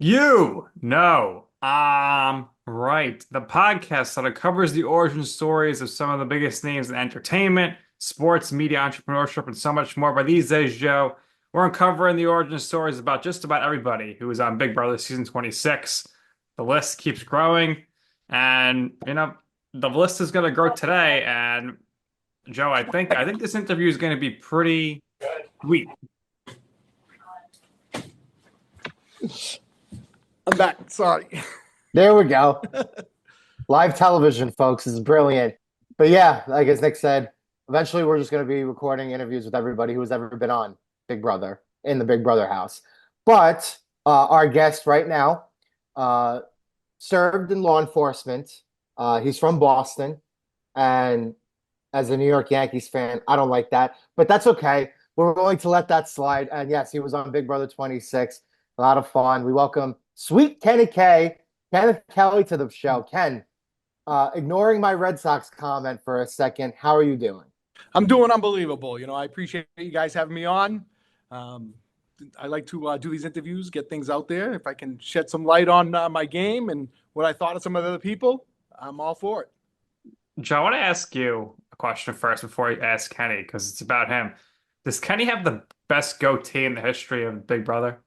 You know, right. The podcast that covers the origin stories of some of the biggest names in entertainment, sports, media, entrepreneurship, and so much more. But these days, Joe, we're uncovering the origin stories about just about everybody who was on Big Brother season 26. The list keeps growing, and the list is going to grow today. And Joe, I think this interview is going to be pretty sweet. I'm back. Sorry. There we go. Live television, folks, is brilliant. But yeah, like as Nick said, eventually we're just going to be recording interviews with everybody who has ever been on Big Brother in the Big Brother house. But our guest right now served in law enforcement. He's from Boston. And as a New York Yankees fan, I don't like that. But that's okay. We're willing to let that slide. And yes, he was on Big Brother 26. A lot of fun. We welcome Sweet Kenney K, Kenney Kelley to the show. Ken, ignoring my Red Sox comment for a second, how are you doing? I'm doing unbelievable. I appreciate you guys having me on. I like to do these interviews, get things out there. If I can shed some light on my game and what I thought of some of the other people, I'm all for it. Joe, I want to ask you a question first before I ask Kenny, because it's about him. Does Kenny have the best goatee in the history of Big Brother?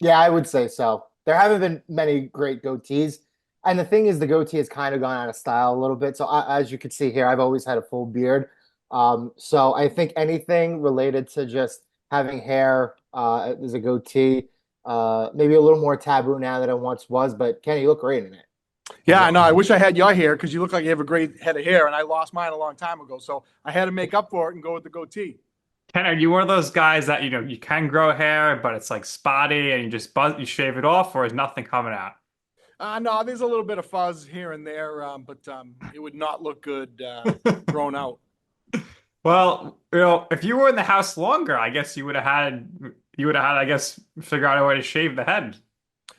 Yeah, I would say so. There haven't been many great goatees. And the thing is, the goatee has kind of gone out of style a little bit. So as you can see here, I've always had a full beard. So I think anything related to just having hair as a goatee, maybe a little more taboo now than it once was. But Kenny, you look great in it. Yeah, I know. I wish I had your hair because you look like you have a great head of hair, and I lost mine a long time ago. So I had to make up for it and go with the goatee. Ken, are you one of those guys that you can grow hair, but it's like spotty and you shave it off, or is nothing coming out? No, there's a little bit of fuzz here and there, but it would not look good grown out. Well, if you were in the house longer, I guess you would have had, I guess, figure out a way to shave the head.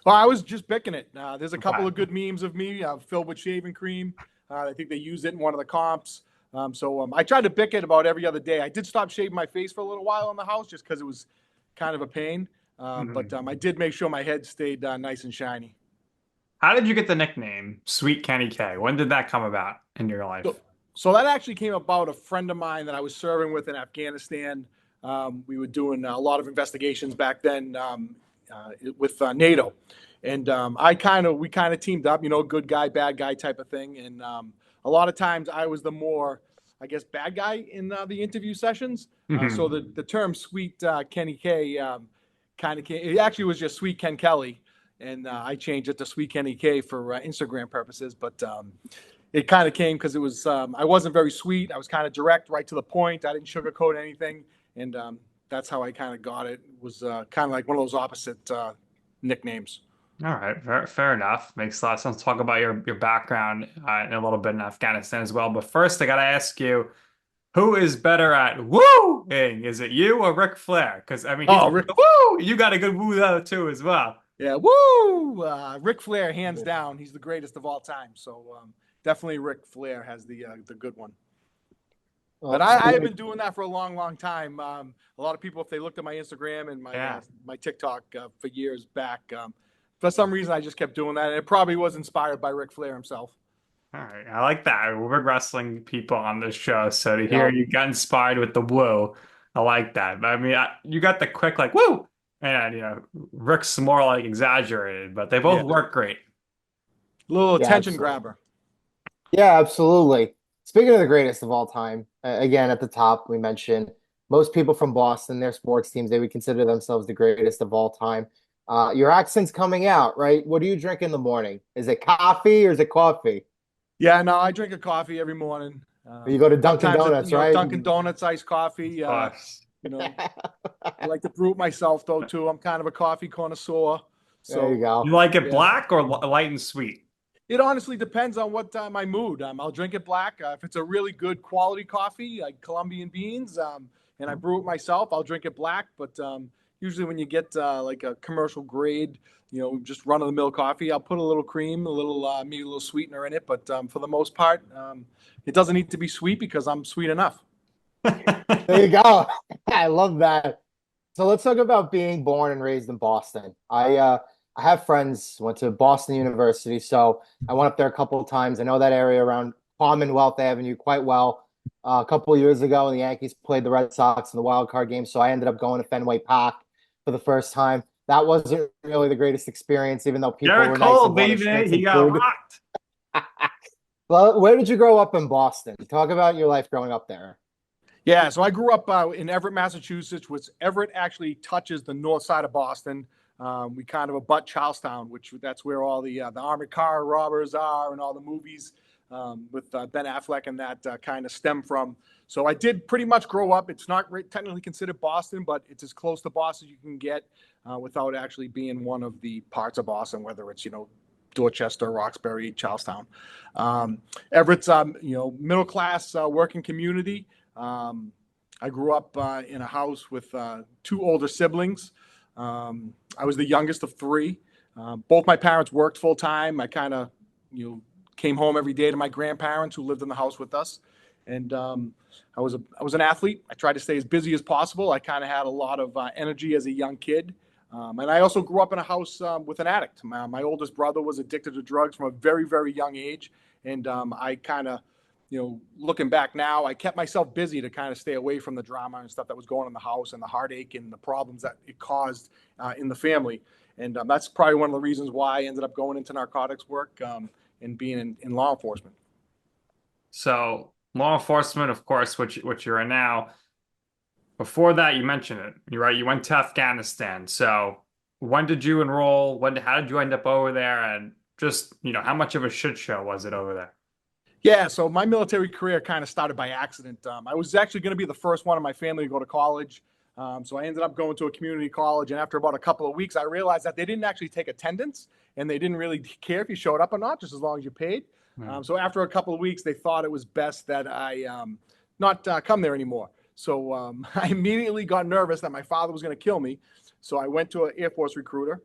Well, I was just picking it. There's a couple of good memes of me filled with shaving cream. I think they used it in one of the comps. So I tried to pick it about every other day. I did stop shaving my face for a little while in the house just because it was kind of a pain. But I did make sure my head stayed nice and shiny. How did you get the nickname Sweet Kenny K? When did that come about in your life? So that actually came about a friend of mine that I was serving with in Afghanistan. We were doing a lot of investigations back then with NATO. And we kind of teamed up, good guy, bad guy type of thing. And a lot of times I was the more, I guess, bad guy in the interview sessions. So the term Sweet Kenney K kind of came, it actually was just Sweet Ken Kelley. And I changed it to Sweet Kenney K for Instagram purposes. But it kind of came because it was, I wasn't very sweet. I was kind of direct, right to the point. I didn't sugarcoat anything. And that's how I kind of got it. It was kind of like one of those opposite nicknames. All right, fair enough. Makes a lot of sense. Talk about your background in a little bit in Afghanistan as well. But first, I gotta ask you, who is better at wooing? Is it you or Ric Flair? Because I mean, woo! You got a good woo though too as well. Yeah, woo! Ric Flair, hands down, he's the greatest of all time. So definitely Ric Flair has the good one. But I have been doing that for a long, long time. A lot of people, if they looked at my Instagram and my TikTok for years back, for some reason I just kept doing that. And it probably was inspired by Ric Flair himself. All right, I like that. We're wrestling people on this show, so to hear you got inspired with the woo, I like that. But I mean, you got the quick like woo, and Rick's more like exaggerated, but they both work great. Little attention grabber. Yeah, absolutely. Speaking of the greatest of all time, again, at the top, we mentioned most people from Boston, their sports teams, they would consider themselves the greatest of all time. Your accent's coming out, right? What do you drink in the morning? Is it coffee or is it coffee? Yeah, no, I drink a coffee every morning. You go to Dunkin' Donuts, right? Dunkin' Donuts, iced coffee. I like to brew it myself, though, too. I'm kind of a coffee connoisseur. So there you go. You like it black or light and sweet? It honestly depends on what my mood. I'll drink it black. If it's a really good quality coffee, like Colombian beans, and I brew it myself, I'll drink it black. But usually when you get like a commercial grade, just run-of-the-mill coffee, I'll put a little cream, maybe a little sweetener in it. But for the most part, it doesn't need to be sweet because I'm sweet enough. There you go. I love that. So let's talk about being born and raised in Boston. I I have friends went to Boston University, so I went up there a couple of times. I know that area around Commonwealth Avenue quite well. A couple of years ago, the Yankees played the Red Sox in the wild card game, so I ended up going to Fenway Park for the first time. That wasn't really the greatest experience, even though people Garrett were nice Cole, and bought us baby, drinks he and got food. rocked. Well, where did you grow up in Boston? Talk about your life growing up there. Yeah, so I grew up in Everett, Massachusetts, which Everett actually touches the north side of Boston. We kind of abut Charlestown, which that's where all the armored car robbers are, and all the movies with Ben Affleck and that kind of stem from. So I did pretty much grow up. It's not technically considered Boston, but it's as close to Boston as you can get without actually being one of the parts of Boston, whether it's Dorchester, Roxbury, Charlestown. Everett's middle class working community. I grew up in a house with two older siblings. I was the youngest of three. Both my parents worked full time. I kind of, came home every day to my grandparents who lived in the house with us. And I was an athlete. I tried to stay as busy as possible. I kind of had a lot of energy as a young kid. And I also grew up in a house with an addict. My oldest brother was addicted to drugs from a very, very young age. And I kind of, looking back now, I kept myself busy to kind of stay away from the drama and stuff that was going on in the house and the heartache and the problems that it caused in the family. And that's probably one of the reasons why I ended up going into narcotics work and being in law enforcement. So law enforcement, of course, which you're in now. Before that, you mentioned it. You're right. You went to Afghanistan. So when did you enroll? How did you end up over there? And just, how much of a shit show was it over there? Yeah, so my military career kind of started by accident. I was actually going to be the first one in my family to go to college. So I ended up going to a community college. And after about a couple of weeks, I realized that they didn't actually take attendance and they didn't really care if you showed up or not, just as long as you paid. So after a couple of weeks, they thought it was best that I not come there anymore. So I immediately got nervous that my father was going to kill me. So I went to an Air Force recruiter.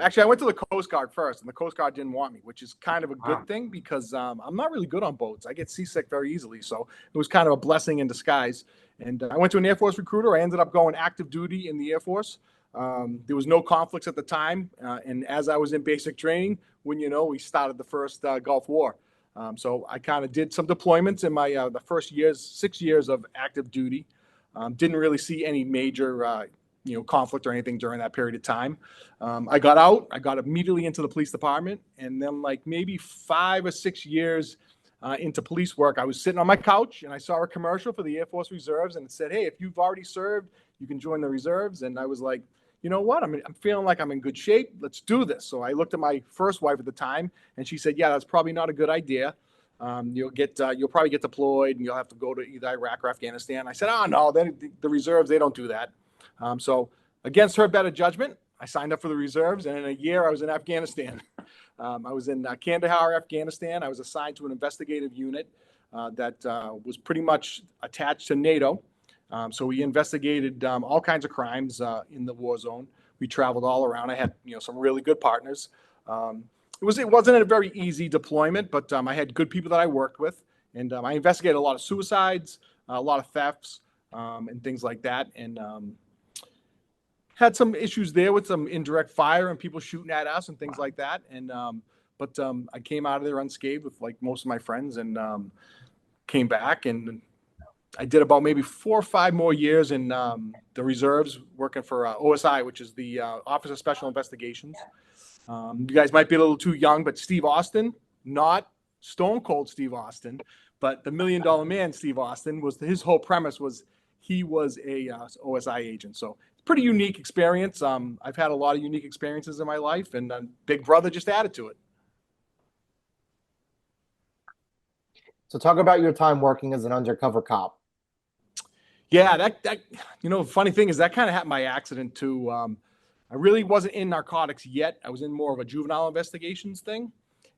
Actually, I went to the Coast Guard first, and the Coast Guard didn't want me, which is kind of a good Wow. thing because I'm not really good on boats. I get seasick very easily. So it was kind of a blessing in disguise. And I went to an Air Force recruiter. I ended up going active duty in the Air Force. There was no conflicts at the time. And as I was in basic training, we started the first Gulf War. So I kind of did some deployments in my the first 6 years of active duty. Didn't really see any major conflict or anything during that period of time. I got out. I got immediately into the police department, and then like maybe 5 or 6 years into police work, I was sitting on my couch and I saw a commercial for the Air Force Reserves, and it said, "Hey, if you've already served, you can join the reserves." And I was like, you know what? I'm feeling like I'm in good shape. Let's do this. So I looked at my first wife at the time, and she said, "Yeah, that's probably not a good idea. You'll probably get deployed, and you'll have to go to either Iraq or Afghanistan." I said, "Oh no, the reserves, they don't do that." So against her better judgment, I signed up for the reserves, and in a year I was in Afghanistan. I was in Kandahar, Afghanistan. I was assigned to an investigative unit that was pretty much attached to NATO. So we investigated all kinds of crimes in the war zone. We traveled all around. I had some really good partners. It wasn't a very easy deployment, but I had good people that I worked with, and I investigated a lot of suicides, a lot of thefts, and things like that, and had some issues there with some indirect fire and people shooting at us and things like that. And but I came out of there unscathed with like most of my friends, and came back, and I did about maybe 4 or 5 more years in the reserves working for OSI, which is the Office of Special Investigations. You guys might be a little too young, but Steve Austin, not Stone Cold Steve Austin, but the $1 Million Man Steve Austin, his whole premise was he was a OSI agent. So pretty unique experience. I've had a lot of unique experiences in my life, and Big Brother just added to it. So talk about your time working as an undercover cop. Yeah, that funny thing is that kind of happened by accident too. I really wasn't in narcotics yet. I was in more of a juvenile investigations thing,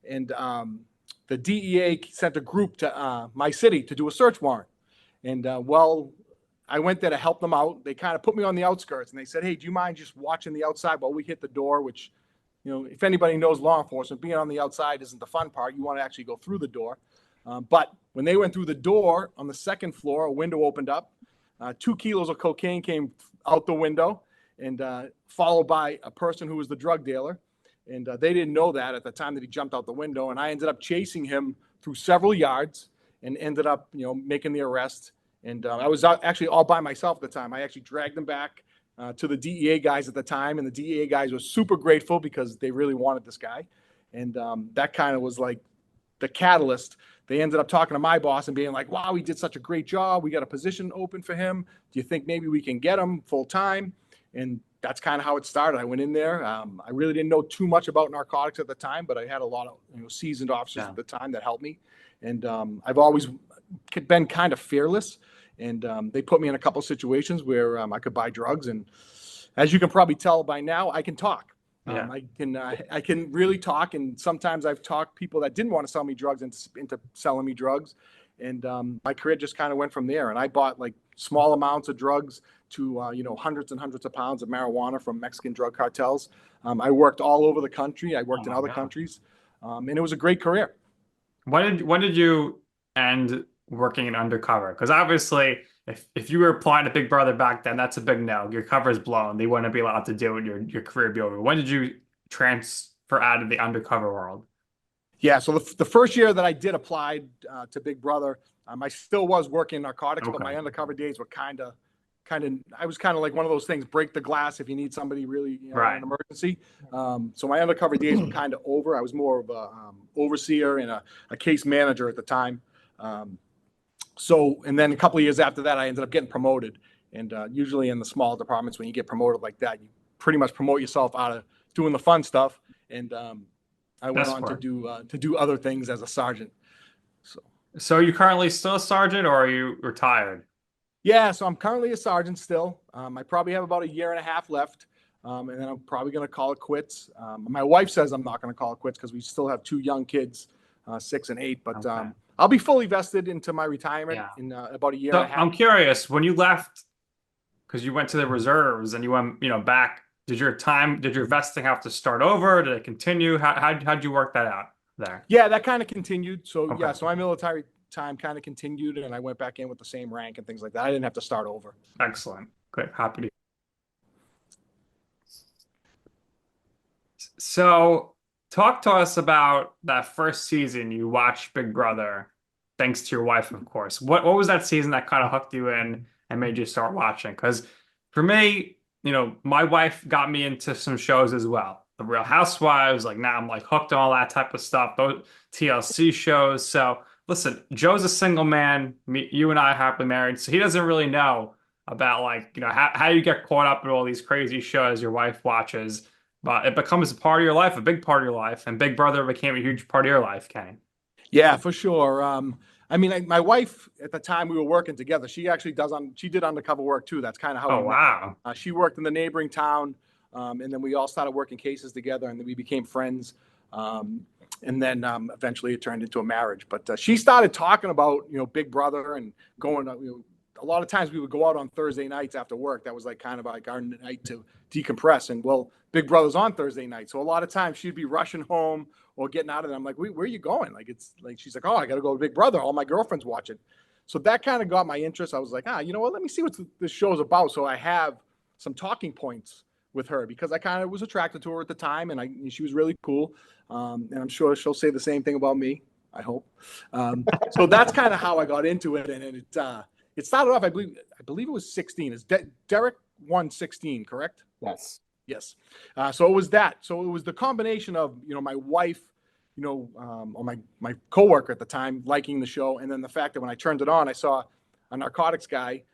and the DEA sent a group to my city to do a search warrant. And I went there to help them out. They kind of put me on the outskirts, and they said, "Hey, do you mind just watching the outside while we hit the door?" Which, if anybody knows law enforcement, being on the outside isn't the fun part. You want to actually go through the door. But when they went through the door on the second floor, a window opened up. 2 kilos of cocaine came out the window, and followed by a person who was the drug dealer. And they didn't know that at the time that he jumped out the window. And I ended up chasing him through several yards and ended up, making the arrest. And I was actually all by myself at the time. I actually dragged him back to the DEA guys at the time. And the DEA guys were super grateful because they really wanted this guy. And that kind of was like the catalyst. They ended up talking to my boss and being like, wow, he did such a great job. We got a position open for him. Do you think maybe we can get him full time? And that's kind of how it started. I went in there. I really didn't know too much about narcotics at the time, but I had a lot of seasoned officers at the time that helped me. And I've always been kind of fearless. And they put me in a couple of situations where I could buy drugs. And as you can probably tell by now, I can talk. I can really talk. And sometimes I've talked people that didn't want to sell me drugs into selling me drugs. And my career just kind of went from there. And I bought like small amounts of drugs to, hundreds and hundreds of pounds of marijuana from Mexican drug cartels. I worked all over the country. I worked in other countries. And it was a great career. When did you end working in undercover? Because obviously, if you were applying to Big Brother back then, that's a big no. Your cover is blown. They wouldn't be allowed to do it. Your career would be over. When did you transfer out of the undercover world? Yeah, so the first year that I did apply to Big Brother, I still was working in narcotics, but my undercover days were kind of, I was kind of like one of those things, break the glass if you need somebody really in an emergency. So my undercover days were kind of over. I was more of a overseer and a case manager at the time. And then a couple of years after that, I ended up getting promoted. And usually in the small departments, when you get promoted like that, you pretty much promote yourself out of doing the fun stuff. And I went on to do other things as a sergeant. So are you currently still a sergeant, or are you retired? Yeah, so I'm currently a sergeant still. I probably have about a year and a half left, and then I'm probably going to call it quits. My wife says I'm not going to call it quits because we still have two young kids, 6 and 8. But I'll be fully vested into my retirement in about a year and a half. I'm curious, when you left, because you went to the reserves and you went, back, did your vesting have to start over? Did it continue? How'd you work that out there? Yeah, that kind of continued. So so my military time kind of continued, and I went back in with the same rank and things like that. I didn't have to start over. Excellent. Good. Happy to. So talk to us about that first season you watched Big Brother, thanks to your wife, of course. What was that season that kind of hooked you in and made you start watching? Because for me, my wife got me into some shows as well. The Real Housewives, now I'm hooked on all that type of stuff, those TLC shows. So listen, Joe's a single man. You and I are happily married, so he doesn't really know about how you get caught up in all these crazy shows your wife watches. But it becomes a part of your life, a big part of your life, and Big Brother became a huge part of your life, Kenny. Yeah, for sure. My wife at the time we were working together, she actually did undercover work too. That's kind of how. Oh, wow. She worked in the neighboring town, and then we all started working cases together, and then we became friends. And then eventually it turned into a marriage. But she started talking about Big Brother and going. A lot of times we would go out on Thursday nights after work. That was kind of like our night to decompress. And Big Brother's on Thursday night, so a lot of times she'd be rushing home or getting out of there. I'm like, where are you going? She's like, oh, I got to go to Big Brother. All my girlfriends watch it. So that kind of got my interest. I was like, you know what? Let me see what this show is about. So I have some talking points with her because I kind of was attracted to her at the time, and she was really cool. And I'm sure she'll say the same thing about me, I hope. So that's kind of how I got into it. And it started off, I believe it was 16. Derek won 16, correct? Yes. So it was that. So it was the combination of, my wife, or my coworker at the time liking the show. And then the fact that when I turned it on, I saw a narcotics guy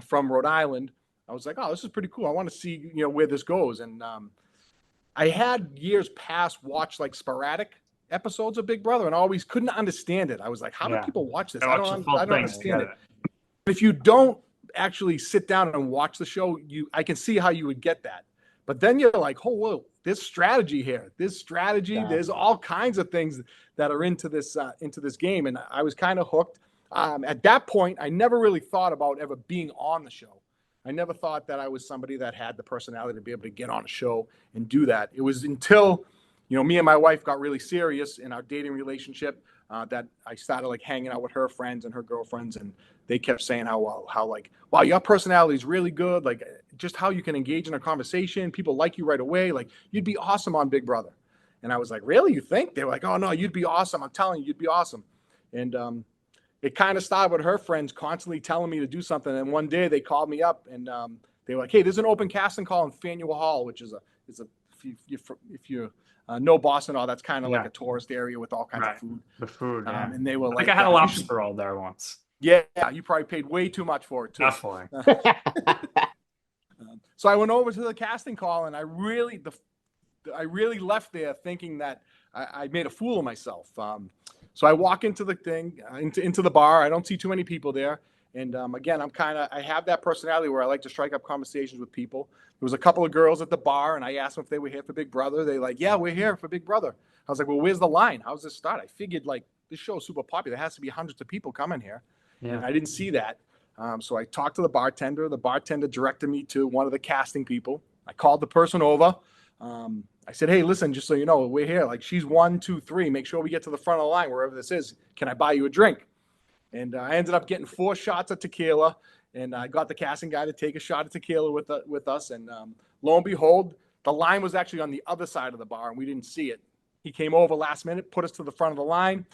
from Rhode Island. I was like, oh, this is pretty cool. I want to see, where this goes. And I had years past watched sporadic episodes of Big Brother and always couldn't understand it. I was like, how do people watch this? I don't understand it. If you don't actually sit down and watch the show, I can see how you would get that. But then you're like, oh, whoa, there's strategy here. There's all kinds of things that are into this game. And I was kind of hooked. At that point, I never really thought about ever being on the show. I never thought that I was somebody that had the personality to be able to get on a show and do that. It was until, me and my wife got really serious in our dating relationship that I started hanging out with her friends and her girlfriends, and they kept saying how wow, your personality is really good. Just how you can engage in a conversation. People like you right away. You'd be awesome on Big Brother. And I was like, really? You think? They were like, oh, no, you'd be awesome. I'm telling you, you'd be awesome. And it kind of started with her friends constantly telling me to do something. And one day they called me up and they were like, hey, there's an open casting call in Faneuil Hall, which is if you know Boston, all that's kind of like a tourist area with all kinds of food. The food, yeah. And they were I like, think I had a lobster roll there once. Yeah, you probably paid way too much for it too. Definitely. So I went over to the casting call, and I really left there thinking that I made a fool of myself. So I walk into the thing, into the bar. I don't see too many people there. And again, I have that personality where I like to strike up conversations with people. There was a couple of girls at the bar, and I asked them if they were here for Big Brother. They like, yeah, we're here for Big Brother. I was like, well, where's the line? How's this start? I figured like this show is super popular. There has to be hundreds of people coming here. Yeah. And I didn't see that. So I talked to the bartender. The bartender directed me to one of the casting people. I called the person over. I said, hey, listen, just so you know, we're here. Like, she's 1, 2, 3. Make sure we get to the front of the line, wherever this is. Can I buy you a drink? And I ended up getting 4 shots of tequila. And I got the casting guy to take a shot of tequila with us. And lo and behold, the line was actually on the other side of the bar, and we didn't see it. He came over last minute, put us to the front of the line.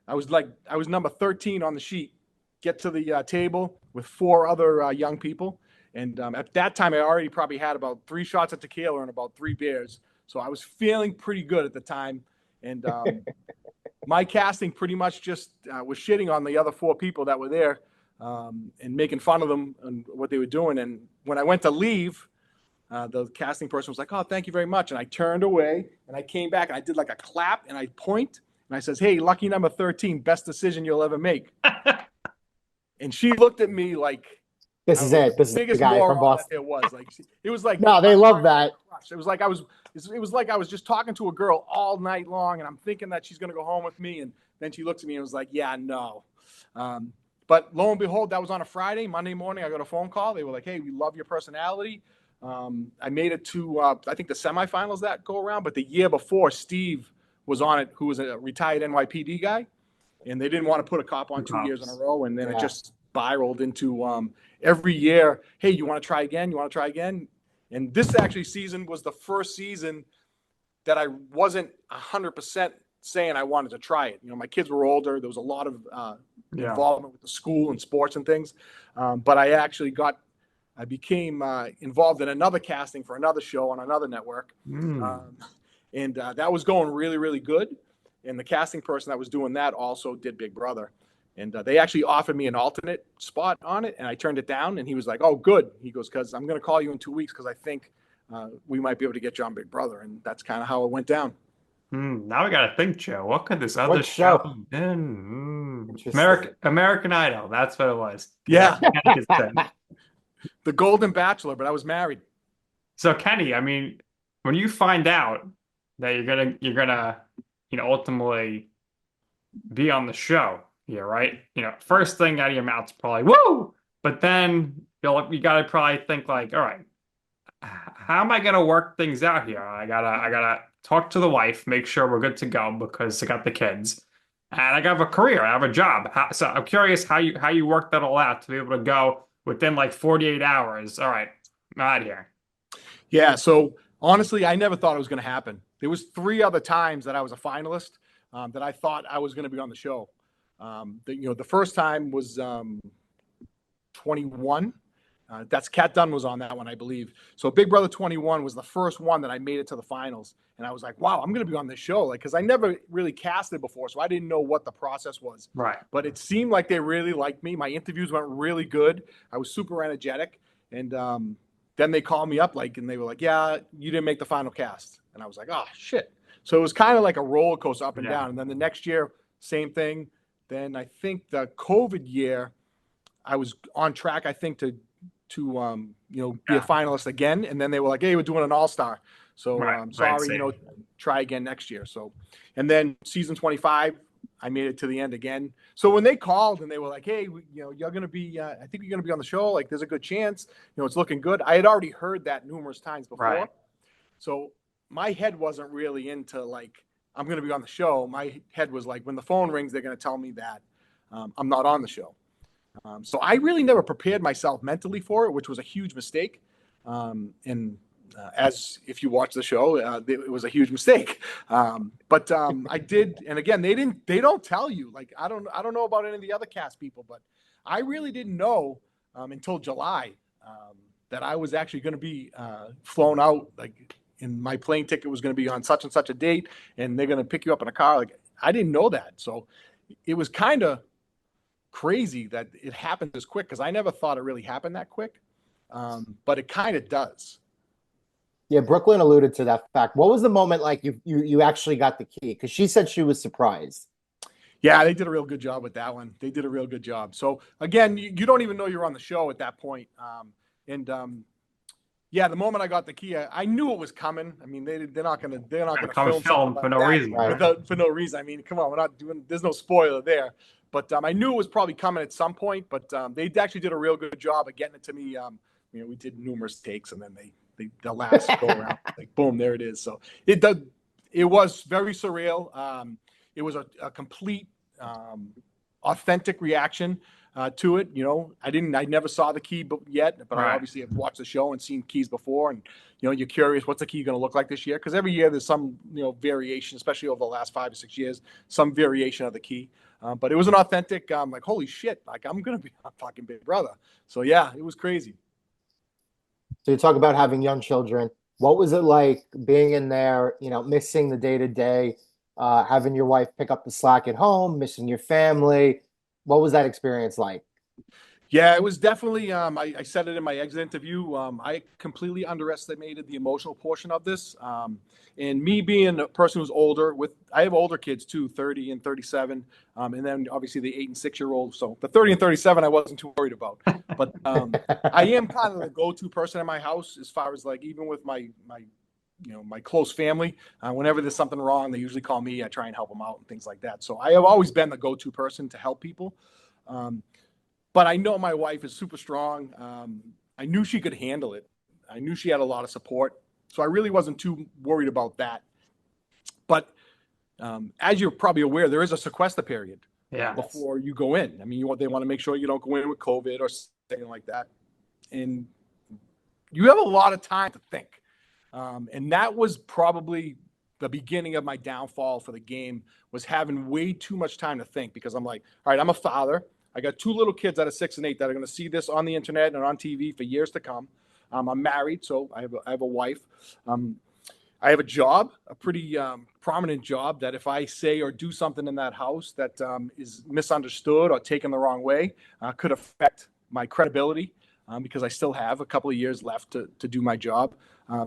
I was number 13 on the sheet. Get to the table with 4 other young people. And at that time, I already probably had about 3 shots of tequila and about 3 beers. So I was feeling pretty good at the time. And my casting pretty much just was shitting on the other 4 people that were there and making fun of them and what they were doing. And when I went to leave, the casting person was like, oh, thank you very much. And I turned away and I came back and I did like a clap and I point and I says, hey, lucky number 13, best decision you'll ever make. And she looked at me like, this is it. This is the guy from Boston. It was like, it was like, no, they love that. It was like I was just talking to a girl all night long, and I'm thinking that she's gonna go home with me, and then she looked at me and was like, yeah, no. But lo and behold, that was on a Friday. Monday morning, I got a phone call. They were like, hey, we love your personality. I made it to I think the semifinals that go around, but the year before, Steve was on it, who was a retired NYPD guy. And they didn't want to put a cop on 2 years in a row. And then it just spiraled into every year, hey, you want to try again? You want to try again? And this actually season was the first season that I wasn't 100% saying I wanted to try it. You know, my kids were older. There was a lot of involvement with the school and sports and things. But I became involved in another casting for another show on another network. And that was going really, really good. And the casting person that was doing that also did Big Brother. And they actually offered me an alternate spot on it, and I turned it down. And he was like, oh, good. He goes, because I'm going to call you in 2 weeks because I think we might be able to get you on Big Brother. And that's kind of how it went down. Now we got to think, Joe. What could this other show have been? American Idol. That's what it was. Yeah. The Golden Bachelor, but I was married. So, Kenny, I mean, when you find out that you're gonna ultimately be on the show here, right? First thing out of your mouth is probably woo, but then you gotta probably think like, all right, how am I gonna work things out here? I gotta talk to the wife, make sure we're good to go because I got the kids, and I have a career, I have a job. So I'm curious how you work that all out to be able to go within like 48 hours. All right, I'm out of here. Yeah. So honestly, I never thought it was going to happen. There was 3 other times that I was a finalist that I thought I was going to be on the show. The first time was 21. That's Kat Dunn was on that one, I believe. So Big Brother 21 was the first one that I made it to the finals. And I was like, wow, I'm going to be on this show. Like, because I never really casted before, so I didn't know what the process was. Right. But it seemed like they really liked me. My interviews went really good. I was super energetic. And then they called me up, and they were like, yeah, you didn't make the final cast. And I was like, oh, shit. So it was kind of like a roller coaster up and down. And then the next year, same thing. Then I think the COVID year, I was on track, I think, to be a finalist again. And then they were like, hey, we're doing an all-star. So sorry, try again next year. So, and then season 25, I made it to the end again. So when they called and they were like, hey, you're going to be, I think you're going to be on the show. Like, there's a good chance, it's looking good. I had already heard that numerous times before. Right. So my head wasn't really into like, I'm going to be on the show. My head was like, when the phone rings, they're going to tell me that I'm not on the show. So I really never prepared myself mentally for it, which was a huge mistake. And as if you watch the show, it was a huge mistake. But I did, and again, they don't tell you. Like I don't know about any of the other cast people, but I really didn't know until July that I was actually going to be flown out. Like, and my plane ticket was going to be on such and such a date, and they're going to pick you up in a car. Like I didn't know that, so it was kind of crazy that it happened this quick because I never thought it really happened that quick, but it kind of does. Yeah, Brooklyn alluded to that fact. What was the moment like you actually got the key? Because she said she was surprised. Yeah, they did a real good job with that one. They did a real good job. So again, you don't even know you're on the show at that point. Yeah, the moment I got the key, I knew it was coming. I mean, they're not gonna film film for like no that reason. Right. for no reason. I mean, come on, we're not doing. There's no spoiler there. But I knew it was probably coming at some point. But they actually did a real good job of getting it to me. We did numerous takes, and then the last go around, like boom, there it is. So it was very surreal. It was a complete authentic reaction to it. I never saw the key yet, but I obviously have watched the show and seen keys before, and you're curious what's the key going to look like this year, because every year there's some variation, especially over the last 5 or 6 years, some variation of the key. But it was an authentic, like, holy shit, like I'm going to be a fucking Big Brother. So yeah, it was crazy. So you talk about having young children. What was it like being in there, missing the day-to-day, having your wife pick up the slack at home, missing your family? What was that experience like? Yeah, it was definitely. I said it in my exit interview. I completely underestimated the emotional portion of this. And me being a person who's older, I have older kids too, 30 and 37, and then obviously the 8 and 6-year-old. So the 30 and 37, I wasn't too worried about. But I am kind of the go-to person in my house as far as like even with my close family. Whenever there's something wrong, they usually call me. I try and help them out and things like that. So I have always been the go-to person to help people. But I know my wife is super strong. I knew she could handle it. I knew she had a lot of support. So I really wasn't too worried about that. But as you're probably aware, there is a sequester period before you go in. I mean, they want to make sure you don't go in with COVID or something like that. And you have a lot of time to think. And that was probably the beginning of my downfall for the game, was having way too much time to think, because I'm like, all right, I'm a father. I got 2 little kids that are 6 and 8 that are going to see this on the internet and on TV for years to come. I'm married, so I have a wife. I have a job, a pretty prominent job, that if I say or do something in that house that is misunderstood or taken the wrong way, could affect my credibility, because I still have a couple of years left to do my job.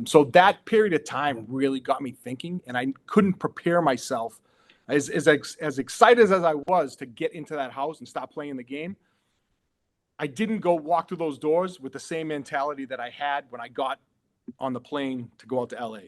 So that period of time really got me thinking, and I couldn't prepare myself. As excited as I was to get into that house and stop playing the game, I didn't go walk through those doors with the same mentality that I had when I got on the plane to go out to LA.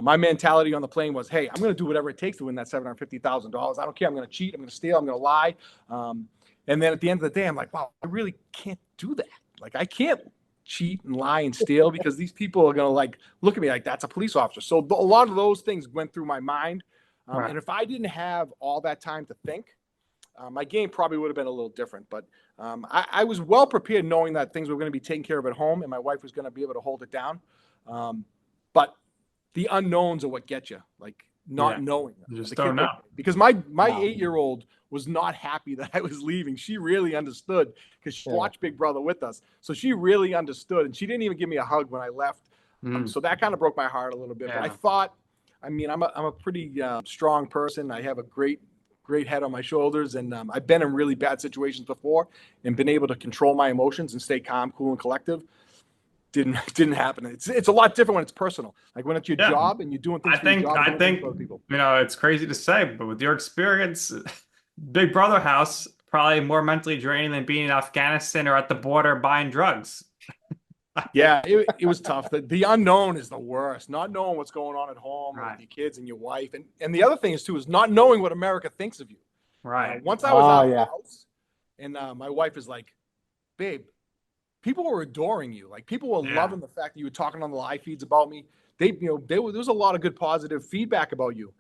My mentality on the plane was, hey, I'm going to do whatever it takes to win that $750,000. I don't care. I'm going to cheat. I'm going to steal. I'm going to lie. And then at the end of the day, I'm like, wow, I really can't do that. Like, I can't cheat and lie and steal, because these people are going to like look at me like that's a police officer. So a lot of those things went through my mind. And if I didn't have all that time to think, my game probably would have been a little different. But I was well prepared, knowing that things were going to be taken care of at home and my wife was going to be able to hold it down. But the unknowns are what get you, like not knowing. You just don't know. Because my 8-year-old was not happy that I was leaving. She really understood, because she watched Big Brother with us. So she really understood, and she didn't even give me a hug when I left. So that kind of broke my heart a little bit. But I thought, I mean, I'm a pretty strong person. I have a great head on my shoulders, and I've been in really bad situations before and been able to control my emotions and stay calm, cool, and collective. Didn't happen. It's a lot different when it's personal, like when it's your job and you're doing things for your job. I think for other people. It's crazy to say, but with your experience, Big Brother house probably more mentally draining than being in Afghanistan or at the border buying drugs. Yeah, it was tough. The unknown is the worst. Not knowing what's going on at home with your kids and your wife, and the other thing is too is not knowing what America thinks of you. Right. Once I was out of the house, and my wife is like, "Babe, people were adoring you. Like, people were loving the fact that you were talking on the live feeds about me. There was a lot of good positive feedback about you.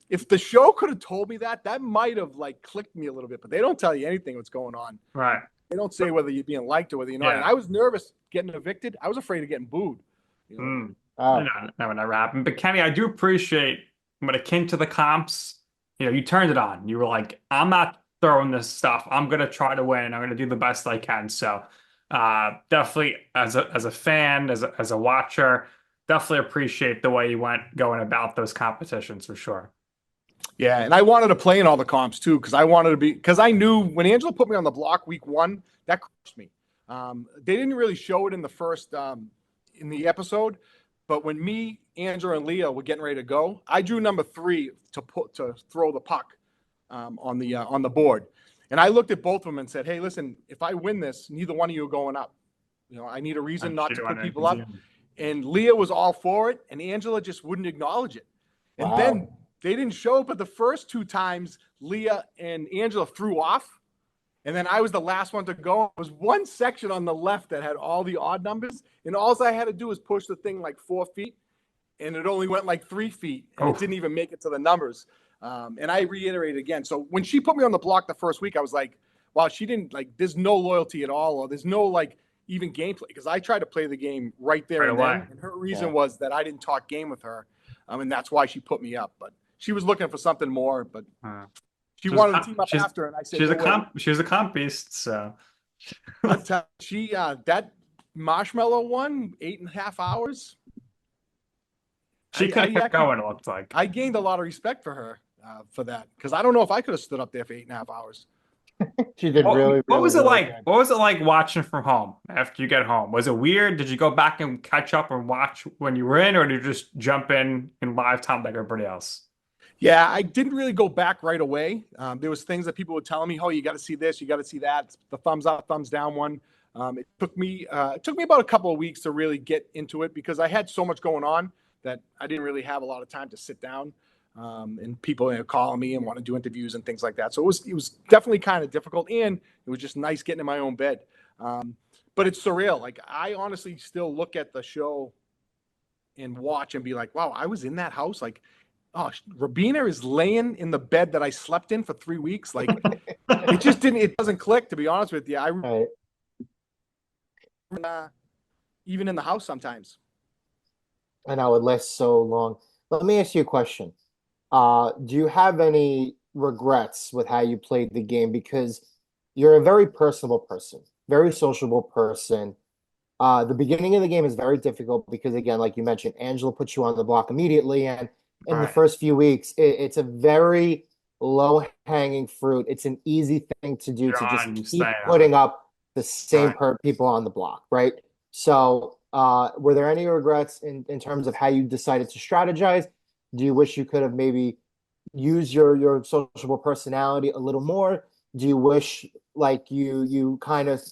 If the show could have told me that might have like clicked me a little bit, but they don't tell you anything what's going on. Right. They don't say whether you're being liked or whether you're not. And I was nervous getting evicted. I was afraid of getting booed. You know, Mm. Oh, That would never happen. But Kenny, I do appreciate when it came to the comps, you turned it on. You were like, I'm not throwing this stuff. I'm gonna try to win. I'm gonna do the best I can. So definitely as a fan, as a watcher, definitely appreciate the way you went going about those competitions for sure. yeah, and I wanted to play in all the comps too because I wanted to be because I knew when Angela put me on the block week one, that crushed me. They didn't really show it in the first in the episode, but when me, Angela, and Leah were getting ready to go, I drew number three to throw the puck on the board, and I looked at both of them and said, "Hey, listen, if I win this, neither one of you are going up. I need a reason And not she to didn't put want people anything to up." do. And Leah was all for it, and Angela just wouldn't acknowledge it. And then wow. they didn't show it, but the first two times Leah and Angela threw off, and then I was the last one to go. There was one section on the left that had all the odd numbers, and all I had to do was push the thing like 4 feet, and it only went like 3 feet, and it Oh, didn't even make it to the numbers. And I reiterated again. So when she put me on the block the first week, I was like, wow, she didn't like, there's no loyalty at all, or there's no like even gameplay. Because I tried to play the game right there right and away. then. And her reason Yeah. was that I didn't talk game with her. And that's why she put me up. But she was looking for something more, but Uh, she she's a wanted to comp, team up she's after. And I said, she's no a way. comp beast. So I'll tell she, that marshmallow one, 8.5 hours. she could have I kept actually going. It looked like. I gained a lot of respect for her for that because I don't know if I could have stood up there for 8.5 hours. She did What, really, what really, was it really like? good. What was it like watching from home after you get home? Was it weird? Did you go back and catch up and watch when you were in, or did you just jump in live time like everybody else? Yeah, I didn't really go back right away. There was things that people were telling me, "Oh, you got to see this, you got to see that." The thumbs up, thumbs down one. It took me about a couple of weeks to really get into it because I had so much going on that I didn't really have a lot of time to sit down. And people calling me and want to do interviews and things like that. So it was definitely kind of difficult, and it was just nice getting in my own bed. But it's surreal. Like I honestly still look at the show and watch and be like, "Wow, I was in that house." Like, oh, Rabina is laying in the bed that I slept in for 3 weeks. Like, it just didn't. It doesn't click, to be honest with you. Right. Even in the house sometimes. I know it lasts so long. Let me ask you a question. Do you have any regrets with how you played the game? Because you're a very personable person, very sociable person. The beginning of the game is very difficult because, again, like you mentioned, Angela puts you on the block immediately, and in the Right. first few weeks, it's a very low-hanging fruit. It's an easy thing to do You're to just on, you keep stay on. putting up the same Right. people on the block, right? So, were there any regrets in terms of how you decided to strategize? Do you wish you could have maybe used your sociable personality a little more? Do you wish like you kind of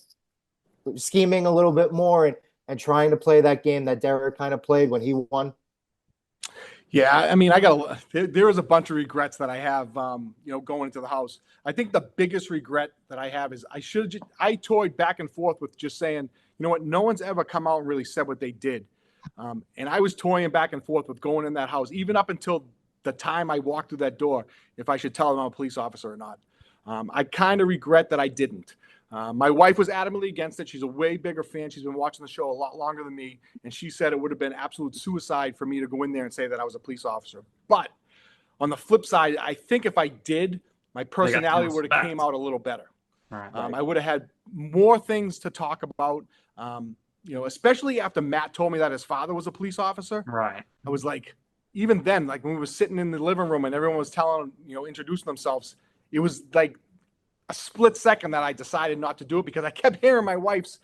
scheming a little bit more and trying to play that game that Derek kind of played when he won? Yeah, I mean, there is a bunch of regrets that I have, going into the house. I think the biggest regret that I have is I toyed back and forth with just saying, you know what, no one's ever come out and really said what they did. And I was toying back and forth with going in that house, even up until the time I walked through that door, if I should tell them I'm a police officer or not. I kind of regret that I didn't. My wife was adamantly against it. She's a way bigger fan. She's been watching the show a lot longer than me. And she said it would have been absolute suicide for me to go in there and say that I was a police officer. But on the flip side, I think if I did, my They got some personality would have came respect. out a little better. Right. Right. I would have had more things to talk about. Especially after Matt told me that his father was a police officer. Right. I was like, even then, like when we were sitting in the living room and everyone was introducing themselves, it was like a split second that I decided not to do it because I kept hearing my wife's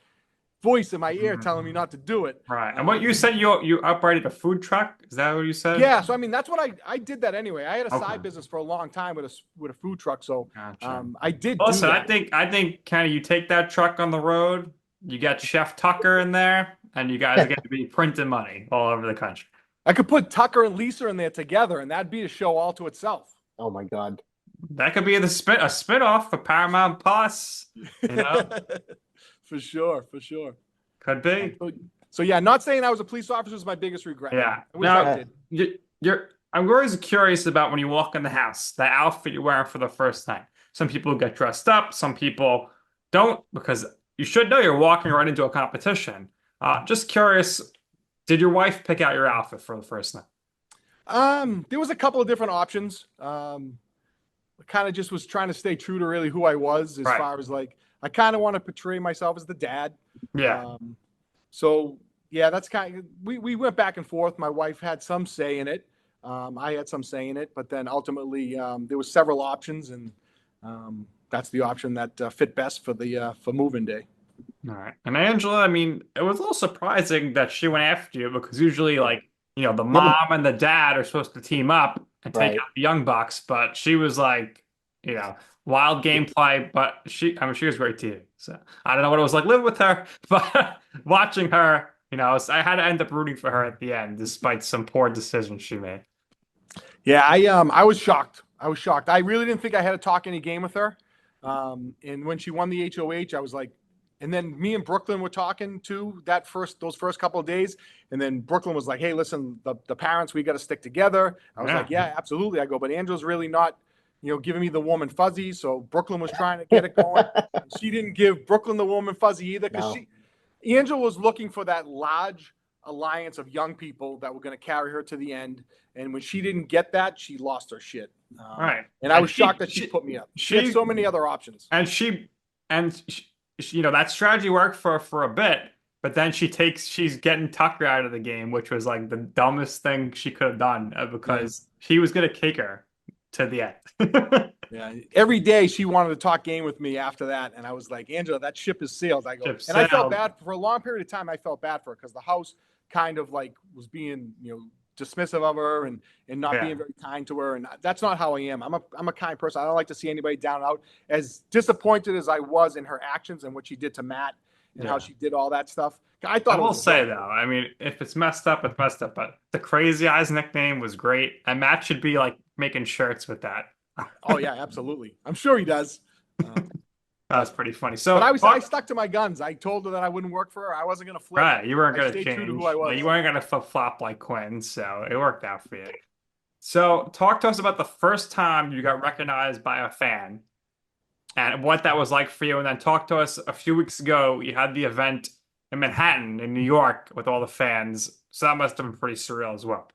voice in my ear telling me Mhm. not to do it. Right. And what you said, you operated a food truck? Is that what you said? Yeah, so I mean that's what I did that anyway. I had a Okay. side business for a long time with a food truck, so Gotcha. I did do Listen, I that. think I think Kenny, you take that truck on the road, you got Chef Tucker in there, and you guys are going to be printing money all over the country. I could put Tucker and Lisa in there together, and that'd be a show all to itself. Oh my God. That could be a spin-off for Paramount Plus, you know? For sure, for sure. Could be. So yeah, not saying I was a police officer is my biggest regret. Yeah. I wish I Now, did. I'm always curious about when you walk in the house, the outfit you're wearing for the first time. Some people get dressed up, some people don't, because you should know you're walking right into a competition. Just curious, Did your wife pick out your outfit for the first night? There was a couple of different options. I kind of just was trying to stay true to really who I was as Right. far as like, I kind of want to portray myself as the dad. Yeah. So yeah, that's kind of, we went back and forth. My wife had some say in it. I had some say in it, but then ultimately, there was several options, and that's the option that fit best for moving day. All right. And Angela, I mean, it was a little surprising that she went after you because usually, Yeah. like, the Yeah, but, mom and the dad are supposed to team up and take right. out the young bucks, but she was like, wild gameplay, but she was great too. So I don't know what it was like living with her, but watching her, I had to end up rooting for her at the end, despite some poor decisions she made. Yeah, I was shocked. I was shocked. I really didn't think I had to talk any game with her. And when she won the HOH, I was like, and then me and Brooklyn were talking too those first couple of days. And then Brooklyn was like, hey, listen, the parents, we got to stick together. I was Yeah. like, yeah, absolutely. I go, but Angela's really not, giving me the warm and fuzzy. So Brooklyn was trying to get it going. She didn't give Brooklyn the warm and fuzzy either, because No. Angela was looking for that large alliance of young people that were going to carry her to the end. And when she didn't get that, she lost her shit. Right. And I was shocked that she put me up. She had so many other options. And that strategy worked for a bit, but then she's getting Tucker out of the game, which was like the dumbest thing she could have done because he was gonna kick her to the end. Yeah. Every day she wanted to talk game with me after that. And I was like, Angela, that ship is sailed. I go, Ship and I felt sailed. bad for a long period of time. I felt bad for her because the house kind of like was being, dismissive of her and not being very kind to her. And that's not how I am. I'm a kind person. I don't like to see anybody down and out. As disappointed as I was in her actions and what she did to Matt and how she did all that stuff, I thought I it will was a say joke. though, I mean, if it's messed up, it's messed up. But the Crazy Eyes nickname was great, and Matt should be like making shirts with that. Oh yeah, absolutely. I'm sure he does. That was pretty funny. But So, I stuck to my guns. I told her that I wouldn't work for her. I wasn't going to flip. right, you weren't I gonna stayed true to who change. I was. You weren't gonna flip flop like Quinn, so it worked out for you. So, talk to us about the first time you got recognized by a fan and what that was like for you. And then talk to us a few weeks ago. You had the event in Manhattan, in New York, with all the fans. So that must have been pretty surreal as well.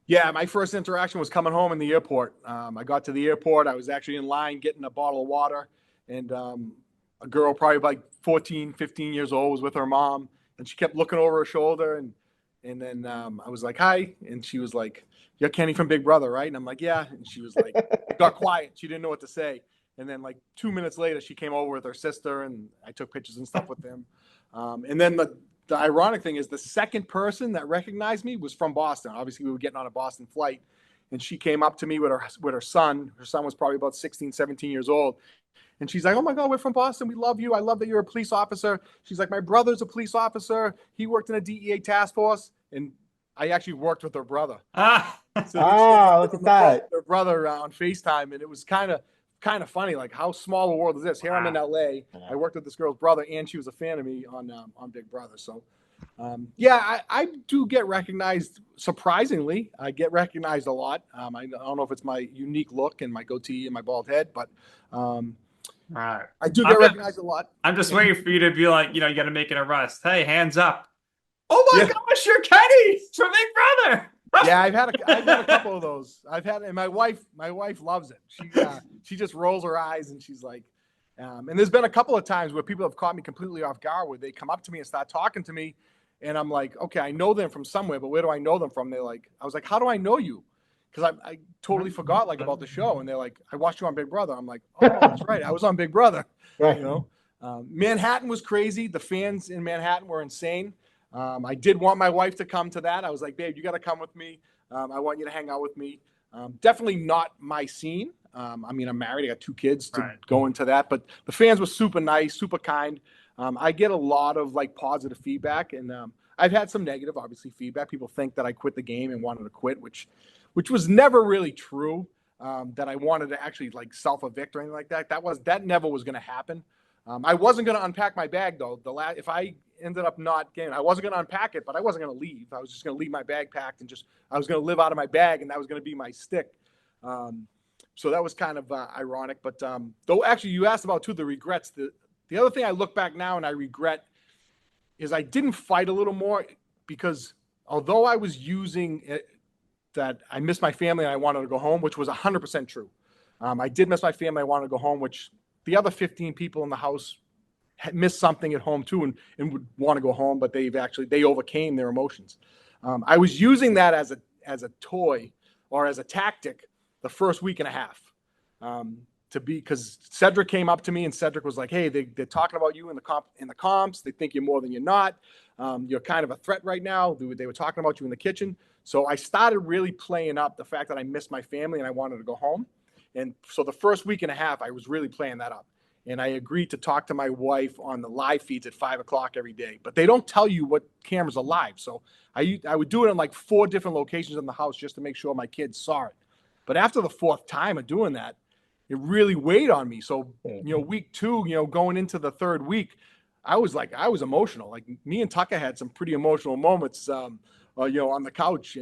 Yeah, my first interaction was coming home in the airport. I got to the airport. I was actually in line getting a bottle of water. And a girl probably like 14, 15 years old was with her mom. And she kept looking over her shoulder. And then I was like, hi. And she was like, you're Kenny from Big Brother, right? And I'm like, yeah. And she was like, got quiet. She didn't know what to say. And then like 2 minutes later, she came over with her sister and I took pictures and stuff with them. And then the ironic thing is the second person that recognized me was from Boston. Obviously, we were getting on a Boston flight. And she came up to me with her son. Her son was probably about 16, 17 years old. And she's like, oh my God, we're from Boston. We love you. I love that you're a police officer. She's like, my brother's a police officer. He worked in a DEA task force. And I actually worked with her brother. Ah, So look at that. their brother on FaceTime. And it was kind of funny, like how small a world is this? Here I'm in LA. I worked with this girl's brother, and she was a fan of me on Big Brother. So, I do get recognized. Surprisingly, I get recognized a lot. I don't know if it's my unique look and my goatee and my bald head, but right. I do get recognized a lot. I'm just waiting for you to be like, you got to make an arrest. Hey, hands up. Oh my gosh, you're Kenny from Big Brother. Yeah, I've had a couple of those. And my wife loves it. She just rolls her eyes and she's like, and there's been a couple of times where people have caught me completely off guard, where they come up to me and start talking to me, and I'm like, okay, I know them from somewhere, but where do I know them from? I was like, how do I know you? Because I totally forgot about the show, and they're like, I watched you on Big Brother. I'm like, oh, that's right, I was on Big Brother. Right. Manhattan was crazy. The fans in Manhattan were insane. I did want my wife to come to that. I was like, babe, you got to come with me. I want you to hang out with me. Definitely not my scene. I mean, I'm married. I got 2 kids to go into that. But the fans were super nice, super kind. I get a lot of positive feedback, and I've had some negative, obviously, feedback. People think that I quit the game and wanted to quit, which was never really true. That I wanted to actually self-evict or anything like that. That never was going to happen. I wasn't going to unpack my bag though. If I ended up not getting, I wasn't going to unpack it, but I wasn't going to leave. I was just going to leave my bag packed and I was going to live out of my bag, and that was going to be my stick. So that was kind of ironic. But though, actually, you asked about the regrets. The other thing I look back now and I regret is I didn't fight a little more. because although I was using it, that I missed my family and I wanted to go home, which was 100% true. I did miss my family. I wanted to go home, which the other 15 people in the house had missed something at home too, and would want to go home, but they overcame their emotions. I was using that as a toy or as a tactic the first week and a half. Because Cedric came up to me and Cedric was like, "Hey, they're talking about you in the comps. They think you're more than you're not. You're kind of a threat right now." They were talking about you in the kitchen. So I started really playing up the fact that I missed my family and I wanted to go home. And so the first week and a half, I was really playing that up. And I agreed to talk to my wife on the live feeds at 5 o'clock every day. But they don't tell you what cameras are live. So I would do it in like 4 different locations in the house just to make sure my kids saw it. But after the 4th time of doing that, it really weighed on me. So, week 2, going into the 3rd week, I was emotional. Like me and Tucker had some pretty emotional moments, on the couch.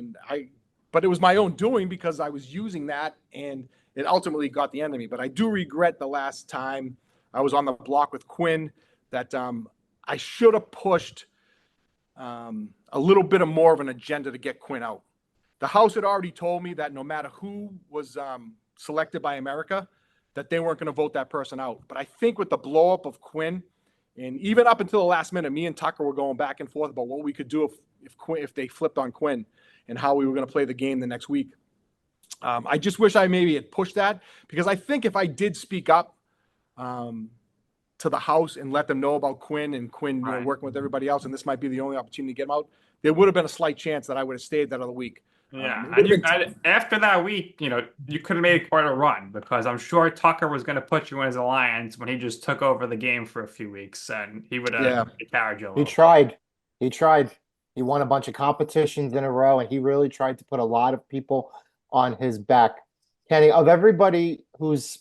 But it was my own doing because I was using that and it ultimately got the end of me. But I do regret the last time I was on the block with Quinn that I should have pushed a little bit of more of an agenda to get Quinn out. The house had already told me that no matter who was selected by America, that they weren't going to vote that person out. But I think with the blow up of Quinn, and even up until the last minute, me and Tucker were going back and forth about what we could do if they flipped on Quinn and how we were going to play the game the next week. I just wish I maybe had pushed that, because I think if I did speak up to the house and let them know about Quinn and Quinn working with everybody else, and this might be the only opportunity to get him out, there would have been a slight chance that I would have stayed that other week. Yeah, after that week, you could have made quite a run, because I'm sure Tucker was going to put you in his alliance when he just took over the game for a few weeks, and he would have carried you a little. He tried. He won a bunch of competitions in a row, and he really tried to put a lot of people on his back. Kenny, of everybody was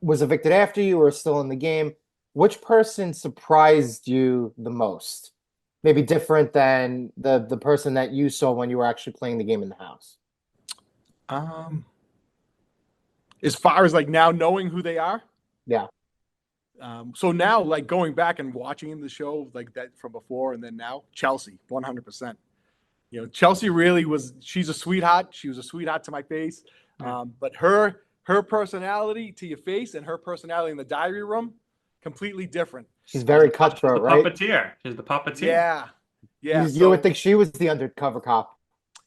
evicted after you or still in the game, which person surprised you the most? Maybe different than the person that you saw when you were actually playing the game in the house. As far as like now knowing who they are? Yeah. So now, like going back and watching the show like that from before and then now, Chelsea, 100%. Chelsea really she's a sweetheart. She was a sweetheart to my face. But her personality to your face and her personality in the diary room, completely different. She's very cutthroat, right? Puppeteer. She's the puppeteer. Yeah. You would think she was the undercover cop.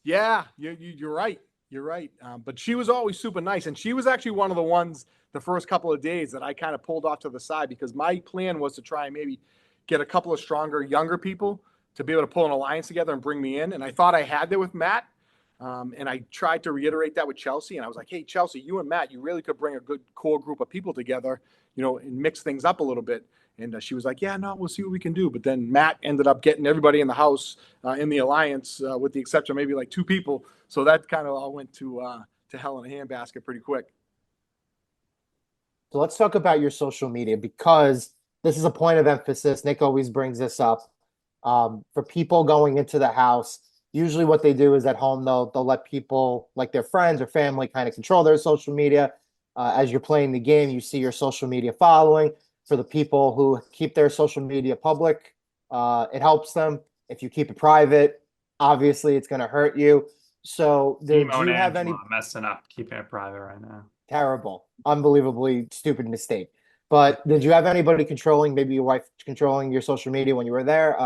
Yeah, you're right. You're right. But she was always super nice. And she was actually one of the ones the first couple of days that I kind of pulled off to the side, because my plan was to try and maybe get a couple of stronger, younger people to be able to pull an alliance together and bring me in. And I thought I had that with Matt. And I tried to reiterate that with Chelsea. And I was like, hey, Chelsea, you and Matt, you really could bring a good core group of people together, and mix things up a little bit. And she was like, yeah, no, we'll see what we can do. But then Matt ended up getting everybody in the house in the alliance, with the exception of maybe like 2 people. So that kind of all went to hell in a handbasket pretty quick. So let's talk about your social media, because this is a point of emphasis. Nick always brings this up. For people going into the house, usually what they do is at home, they'll let people like their friends or family kind of control their social media. As you're playing the game, you see your social media following. For the people who keep their social media public, it helps them. If you keep it private, obviously it's going to hurt you. So do you have any messing up keeping it private right now? Terrible, unbelievably stupid mistake. But did you have anybody controlling, maybe your wife controlling your social media when you were there?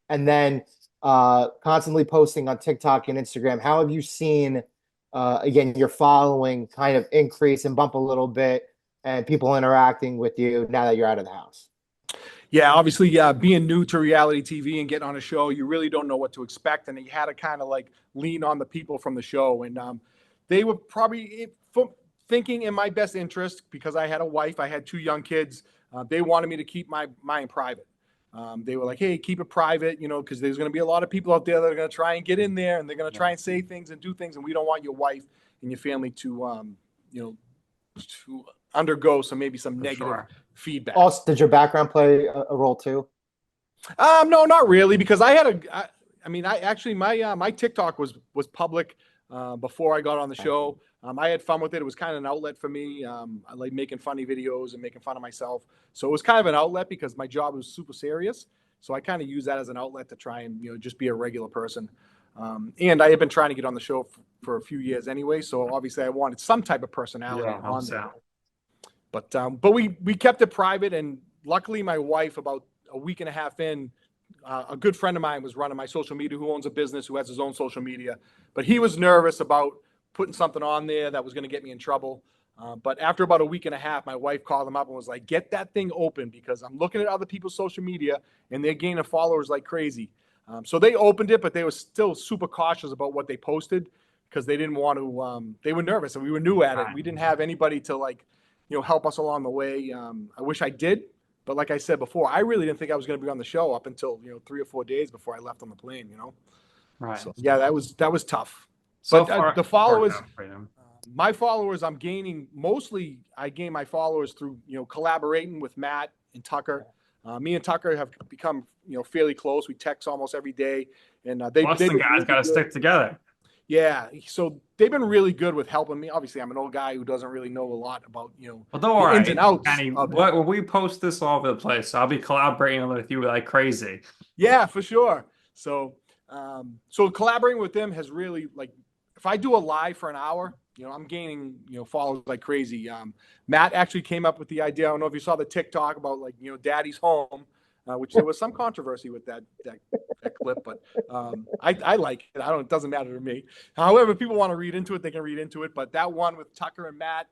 And then constantly posting on TikTok and Instagram. How have you seen, again, your following kind of increase and bump a little bit, and people interacting with you now that you're out of the house? Yeah, obviously, being new to reality TV and getting on a show, you really don't know what to expect. And you had to kind of like lean on the people from the show. And they were probably thinking in my best interest, because I had a wife, I had 2 young kids. They wanted me to keep mine private. They were like, hey, keep it private, because there's going to be a lot of people out there that are going to try and get in there, and they're going to try and say things and do things. And we don't want your wife and your family to, to undergo some negative feedback. Also, did your background play a role too? No, not really, because I had my TikTok was public before I got on the show. I had fun with it. It was kind of an outlet for me. I like making funny videos and making fun of myself. So it was kind of an outlet, because my job was super serious. So I kind of use that as an outlet to try and, just be a regular person. And I had been trying to get on the show for a few years anyway. So obviously I wanted some type of personality on there. But we kept it private, and luckily my wife, about a week and a half in, a good friend of mine was running my social media, who owns a business, who has his own social media, but he was nervous about putting something on there that was going to get me in trouble. But after about a week and a half, my wife called him up and was like, get that thing open, because I'm looking at other people's social media and they're gaining followers like crazy. So they opened it, but they were still super cautious about what they posted, because they didn't want to, they were nervous, and we were new at it. We didn't have anybody to help us along the way. I wish I did. But like I said before, I really didn't think I was going to be on the show up until 3 or 4 days before I left on the plane. Right. So yeah, that was tough. So But far, the followers, my followers, I'm gaining mostly. I gain my followers through collaborating with Matt and Tucker. Me and Tucker have become fairly close. We text almost every day, and Boston guys got to stick together. Yeah, so they've been really good with helping me. Obviously, I'm an old guy who doesn't really know a lot about Well, don't the worry, ins and outs. when we post this all over the place, so I'll be collaborating with you like crazy. Yeah, for sure. So so collaborating with them has really, if I do a live for an hour, I'm gaining followers like crazy. Matt actually came up with the idea. I don't know if you saw the TikTok about Daddy's home, which there was some controversy with that clip, but I like it. It doesn't matter to me. However, if people want to read into it, they can read into it. But that one with Tucker and Matt,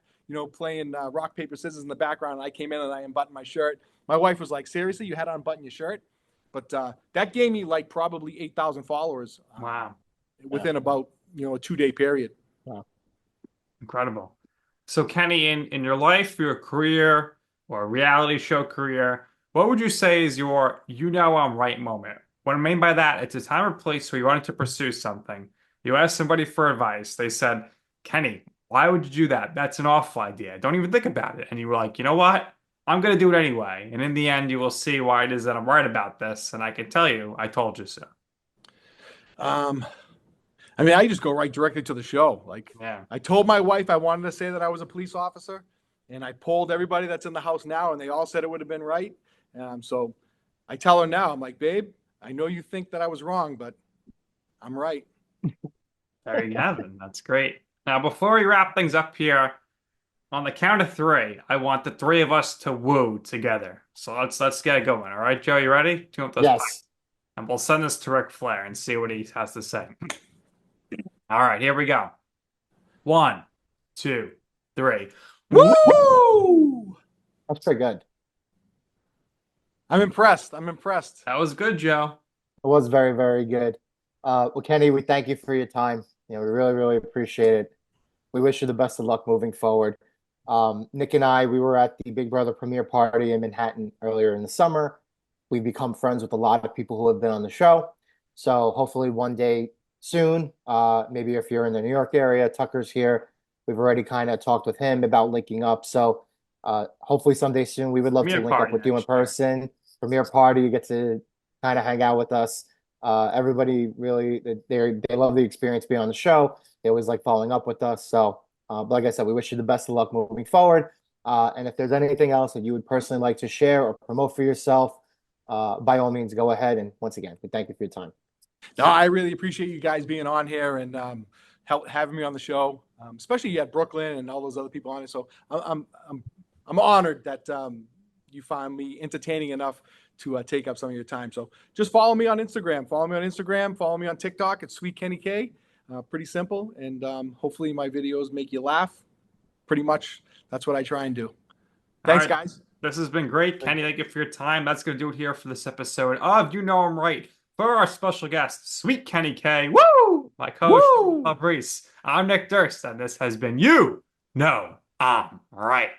playing rock, paper, scissors in the background, and I came in and I unbuttoned my shirt. My wife was like, seriously, you had to unbutton your shirt? But that gave me probably 8,000 followers. Wow. Within about, a 2-day period. Wow. Incredible. So Kenny, in your life, your career or reality show career, what would you say is your I'm right moment? What I mean by that, it's a time or place where you wanted to pursue something. You asked somebody for advice. They said, Kenny, why would you do that? That's an awful idea. Don't even think about it. And you were like, you know what? I'm going to do it anyway. And in the end, you will see why it is that I'm right about this. And I can tell you, I told you so. I just go right directly to the show. I told my wife I wanted to say that I was a police officer, and I polled everybody that's in the house now, and they all said it would have been right. So I tell her now, I'm like, babe, I know you think that I was wrong, but I'm right. There you have it. That's great. Now, before we wrap things up here, on the count of 3, I want the 3 of us to woo together. So let's get it going. All right, Joe, you ready? Yes. And we'll send this to Ric Flair and see what he has to say. All right, here we go. 1, 2, 3. Woo! That's pretty good. I'm impressed. That was good, Joe. It was very, very good. Well, Kenny, we thank you for your time. We really, really appreciate it. We wish you the best of luck moving forward. Nick and I, we were at the Big Brother premiere party in Manhattan earlier in the summer. We've become friends with a lot of people who have been on the show. So hopefully one day soon, maybe if you're in the New York area, Tucker's here. We've already kind of talked with him about linking up. So hopefully someday soon, we would love to link up with you in person. Premiere party, you get to kind of hang out with us. Everybody really, they love the experience being on the show. They always like following up with us. So, but like I said, we wish you the best of luck moving forward. And if there's anything else that you would personally like to share or promote for yourself, by all means, go ahead. And once again, we thank you for your time. No, I really appreciate you guys being on here and having me on the show, especially at Brooklyn and all those other people on it. So I'm honored that you find me entertaining enough to take up some of your time. So just follow me on Instagram. Follow me on TikTok. It's Sweet Kenney K. Pretty simple. And hopefully my videos make you laugh. Pretty much that's what I try and do. Thanks, guys. This has been great. Kenny, thank you for your time. That's going to do it here for this episode of I'm Right. For our special guest, Sweet Kenney K. Woo! My co-host, Calabrese. I'm Nick Durst, and this has been I'm Right.